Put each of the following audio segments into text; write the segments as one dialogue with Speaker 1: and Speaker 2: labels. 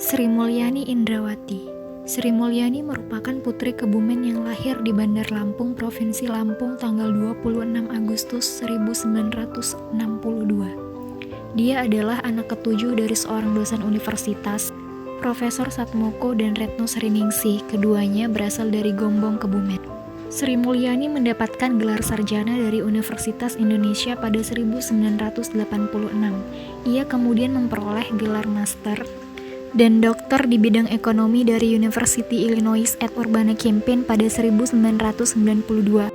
Speaker 1: Sri Mulyani Indrawati. Sri Mulyani merupakan putri Kebumen yang lahir di Bandar Lampung, Provinsi Lampung tanggal 26 Agustus 1962. Dia adalah anak ketujuh dari seorang dosen universitas, Profesor Satmoko dan Retno Sriningsih. Keduanya berasal dari Gombong, Kebumen. Sri Mulyani mendapatkan gelar sarjana dari Universitas Indonesia pada 1986. Ia kemudian memperoleh gelar master dan doktor di bidang ekonomi dari University Illinois at Urbana-Champaign pada 1992.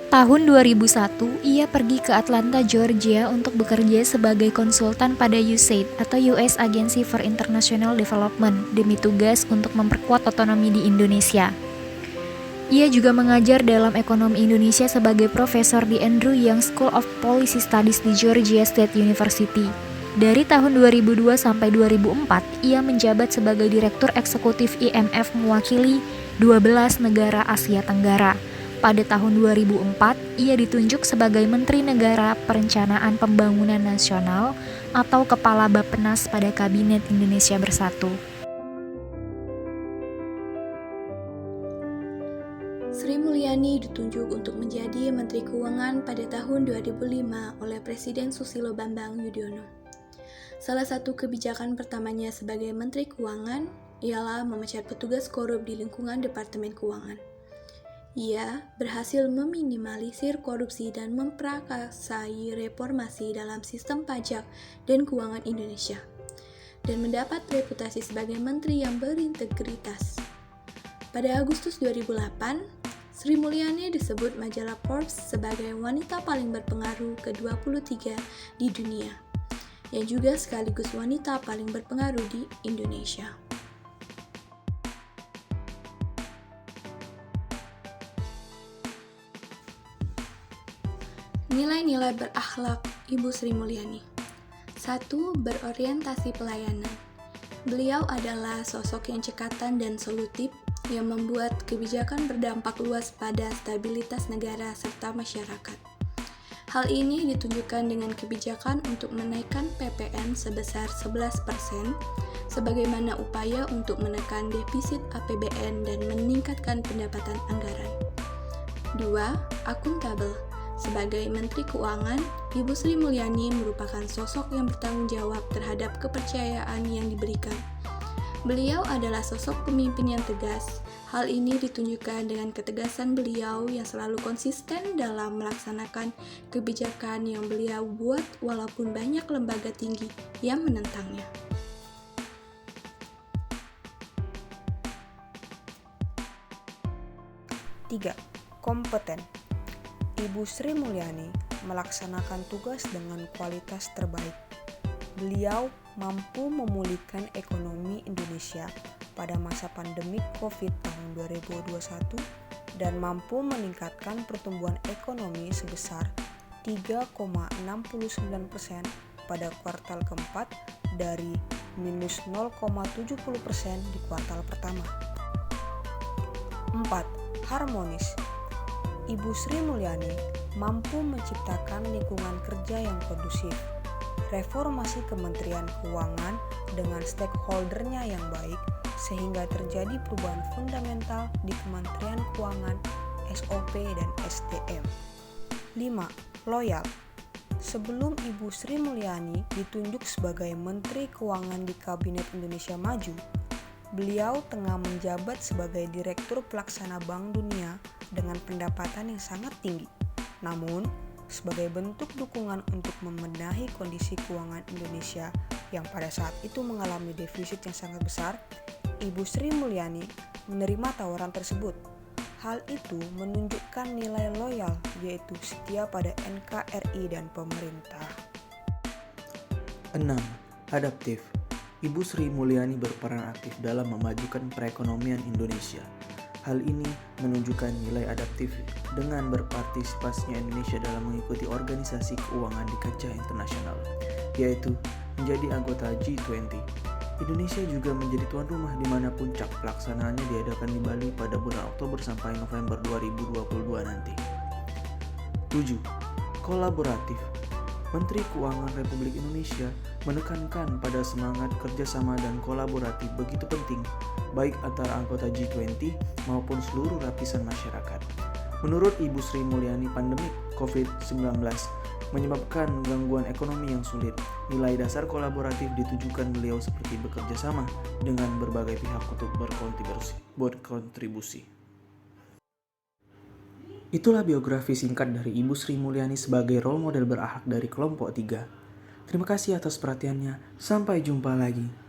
Speaker 1: Tahun 2001, ia pergi ke Atlanta, Georgia untuk bekerja sebagai konsultan pada USAID atau US Agency for International Development demi tugas untuk memperkuat otonomi di Indonesia. Ia juga mengajar dalam ekonomi Indonesia sebagai profesor di Andrew Yang School of Policy Studies di Georgia State University. Dari tahun 2002 sampai 2004, ia menjabat sebagai Direktur Eksekutif IMF mewakili 12 negara Asia Tenggara. Pada tahun 2004, ia ditunjuk sebagai Menteri Negara Perencanaan Pembangunan Nasional atau Kepala Bappenas pada Kabinet Indonesia Bersatu.
Speaker 2: Sri Mulyani ditunjuk untuk menjadi Menteri Keuangan pada tahun 2005 oleh Presiden Susilo Bambang Yudhoyono. Salah satu kebijakan pertamanya sebagai Menteri Keuangan ialah memecat petugas korup di lingkungan Departemen Keuangan. Ia berhasil meminimalisir korupsi dan memprakarsai reformasi dalam sistem pajak dan keuangan Indonesia, dan mendapat reputasi sebagai menteri yang berintegritas. Pada Agustus 2008, Sri Mulyani disebut majalah Forbes sebagai wanita paling berpengaruh ke-23 di dunia, yang juga sekaligus wanita paling berpengaruh di Indonesia. Nilai-nilai berakhlak Ibu Sri Mulyani. 1. Berorientasi pelayanan. Beliau adalah sosok yang cekatan dan solutif yang membuat kebijakan berdampak luas pada stabilitas negara serta masyarakat. Hal ini ditunjukkan dengan kebijakan untuk menaikkan PPN sebesar 11% sebagaimana upaya untuk menekan defisit APBN dan meningkatkan pendapatan anggaran. 2. Akuntabel. Sebagai Menteri Keuangan, Ibu Sri Mulyani merupakan sosok yang bertanggung jawab terhadap kepercayaan yang diberikan. Beliau adalah sosok pemimpin yang tegas. Hal ini ditunjukkan dengan ketegasan beliau yang selalu konsisten dalam melaksanakan kebijakan yang beliau buat walaupun banyak lembaga tinggi yang menentangnya.
Speaker 3: Tiga, kompeten. Ibu Sri Mulyani melaksanakan tugas dengan kualitas terbaik. Beliau mampu memulihkan ekonomi Indonesia pada masa pandemi COVID tahun 2021 dan mampu meningkatkan pertumbuhan ekonomi sebesar 3,69% pada kuartal keempat dari minus 0,70% di kuartal pertama. 4. Harmonis. Ibu Sri Mulyani mampu menciptakan lingkungan kerja yang kondusif, reformasi Kementerian Keuangan dengan stakeholder-nya yang baik sehingga terjadi perubahan fundamental di Kementerian Keuangan, SOP dan SDM. 5. Loyal. Sebelum Ibu Sri Mulyani ditunjuk sebagai Menteri Keuangan di Kabinet Indonesia Maju, beliau tengah menjabat sebagai Direktur Pelaksana Bank Dunia dengan pendapatan yang sangat tinggi. Namun, sebagai bentuk dukungan untuk membenahi kondisi keuangan Indonesia yang pada saat itu mengalami defisit yang sangat besar, Ibu Sri Mulyani menerima tawaran tersebut. Hal itu menunjukkan nilai loyal, yaitu setia pada NKRI dan pemerintah.
Speaker 4: 6. Adaptif. Ibu Sri Mulyani berperan aktif dalam memajukan perekonomian Indonesia. Hal ini menunjukkan nilai adaptif dengan berpartisipasinya Indonesia dalam mengikuti organisasi keuangan di kancah internasional, yaitu menjadi anggota G20. Indonesia juga menjadi tuan rumah di mana puncak pelaksanaannya diadakan di Bali pada bulan Oktober sampai November 2022 nanti. 7. Kolaboratif. Menteri Keuangan Republik Indonesia menekankan pada semangat kerjasama dan kolaboratif begitu penting, baik antara anggota G20 maupun seluruh lapisan masyarakat. Menurut Ibu Sri Mulyani, pandemi COVID-19 menyebabkan gangguan ekonomi yang sulit. Nilai dasar kolaboratif ditujukan beliau seperti bekerja sama dengan berbagai pihak untuk berkontribusi. Itulah biografi singkat dari Ibu Sri Mulyani sebagai role model berakhlak dari kelompok 3. Terima kasih atas perhatiannya. Sampai jumpa lagi.